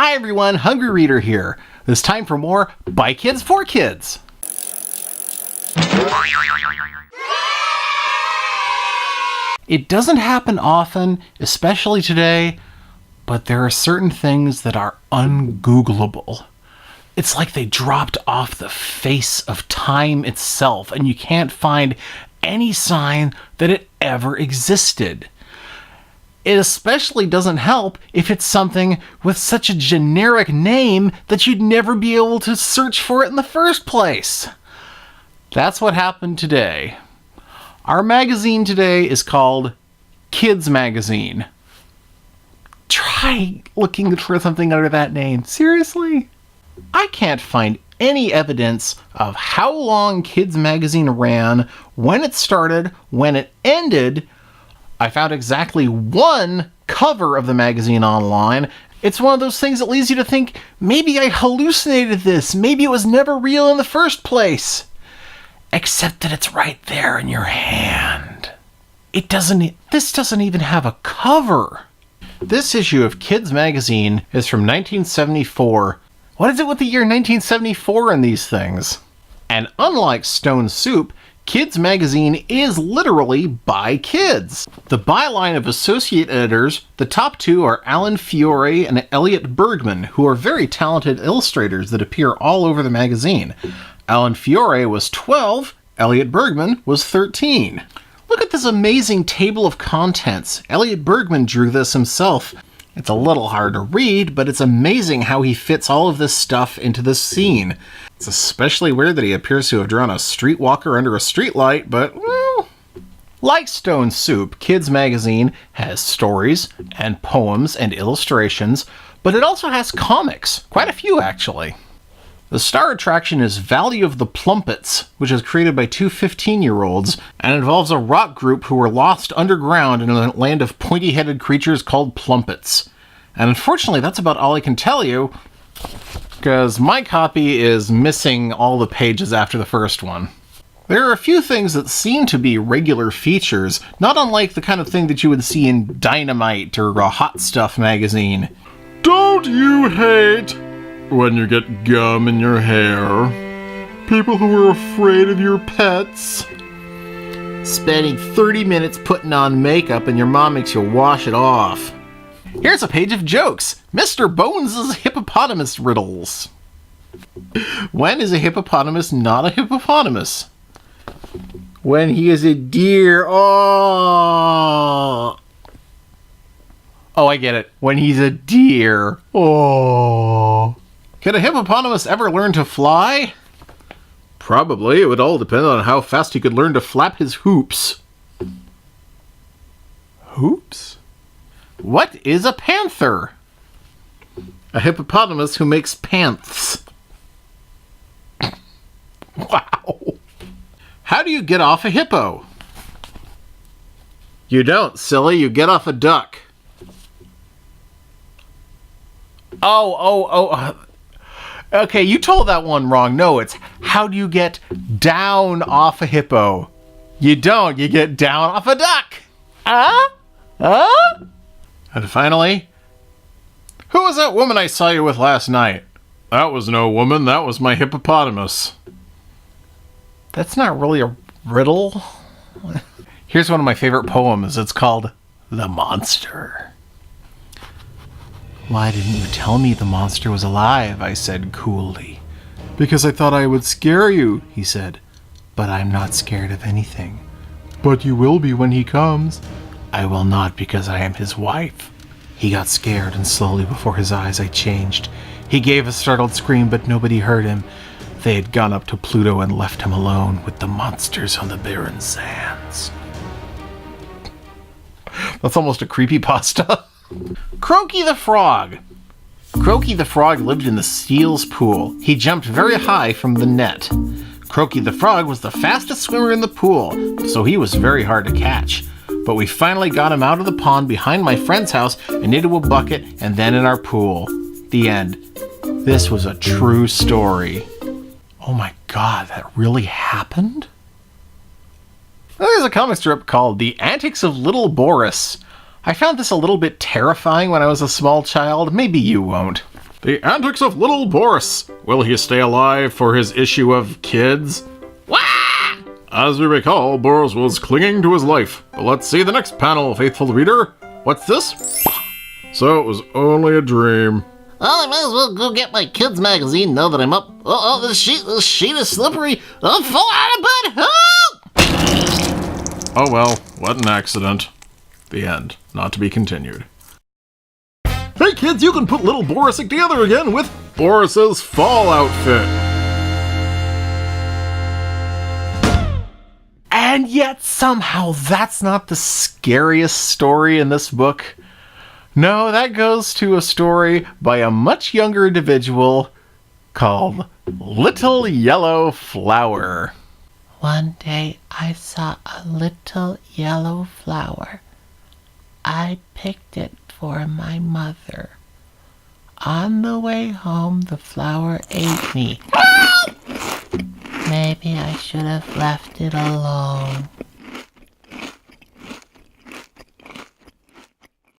Hi everyone, Hungry Reader here. It's time for more BK4K. It doesn't happen often, especially today, but there are certain things that are ungoogleable. It's like they dropped off the face of time itself, and you can't find any sign that it ever existed. It especially doesn't help if it's something with such a generic name that you'd never be able to search for it in the first place. That's what happened today. Our magazine today is called Kids Magazine. Try looking for something under that name. Seriously? I can't find any evidence of how long Kids Magazine ran, when it started, when it ended. I found exactly one cover of the magazine online. It's one of those things that leads you to think, maybe I hallucinated this, maybe it was never real in the first place. Except that it's right there in your hand. This doesn't even have a cover. This issue of Kids Magazine is from 1974. What is it with the year 1974 in these things? And unlike Stone Soup, Kids Magazine is literally by kids. The byline of associate editors, the top two are Alan Fiore and Elliot Bergman, who are very talented illustrators that appear all over the magazine. Alan Fiore was 12, Elliot Bergman was 13. Look at this amazing table of contents. Elliot Bergman drew this himself. It's a little hard to read, but it's amazing how he fits all of this stuff into this scene. It's especially weird that he appears to have drawn a streetwalker under a streetlight, but, well... Like Stone Soup, Kids Magazine has stories and poems and illustrations, but it also has comics. Quite a few, actually. The star attraction is Valley of the Plumpets, which is created by two 15-year-olds, and involves a rock group who were lost underground in a land of pointy-headed creatures called Plumpets. And unfortunately, that's about all I can tell you, because my copy is missing all the pages after the first one. There are a few things that seem to be regular features, not unlike the kind of thing that you would see in Dynamite or a Hot Stuff magazine. Don't you hate when you get gum in your hair? People who are afraid of your pets? Spending 30 minutes putting on makeup and your mom makes you wash it off. Here's a page of jokes. Mr. Bones' hippopotamus riddles. When is a hippopotamus not a hippopotamus? When he is a deer. Oh, I get it. When he's a deer. Oh. Could a hippopotamus ever learn to fly? Probably. It would all depend on how fast he could learn to flap his hoops. Hoops? What is a panther? A hippopotamus who makes pants. Wow. How do you get off a hippo? You don't, silly. You get off a duck. Okay, you told that one wrong. No, it's how do you get down off a hippo? You don't. You get down off a duck. And finally, who was that woman I saw you with last night? That was no woman. That was my hippopotamus. That's not really a riddle. Here's one of my favorite poems. It's called The Monster. Why didn't you tell me the monster was alive? I said coolly. Because I thought I would scare you, he said. But I'm not scared of anything. But you will be when he comes. I will not, because I am his wife. He got scared, and slowly before his eyes I changed. He gave a startled scream, but nobody heard him. They had gone up to Pluto and left him alone with the monsters on the barren sands. That's almost a creepypasta. Croaky the Frog. Croaky the Frog lived in the Seals pool. He jumped very high from the net. Croaky the Frog was the fastest swimmer in the pool, so he was very hard to catch. But we finally got him out of the pond behind my friend's house and into a bucket and then in our pool. The end. This was a true story. Oh my god, that really happened? There's a comic strip called The Antics of Little Boris. I found this a little bit terrifying when I was a small child. Maybe you won't. The antics of little Boris. Will he stay alive for his issue of kids? Wah! As we recall, Boris was clinging to his life. But let's see the next panel, faithful reader. What's this? So it was only a dream. Well, I might as well go get my kids' magazine now that I'm up. Oh, this sheet is slippery. I'll fall out of bed. Help! Oh well, what an accident. The end. Not to be continued. Hey kids, you can put little Boris together again with Boris's fall outfit. And yet somehow that's not the scariest story in this book. No, that goes to a story by a much younger individual called Little Yellow Flower. One day I saw a little yellow flower. I picked it for my mother. On the way home, the flower ate me. Maybe I should have left it alone.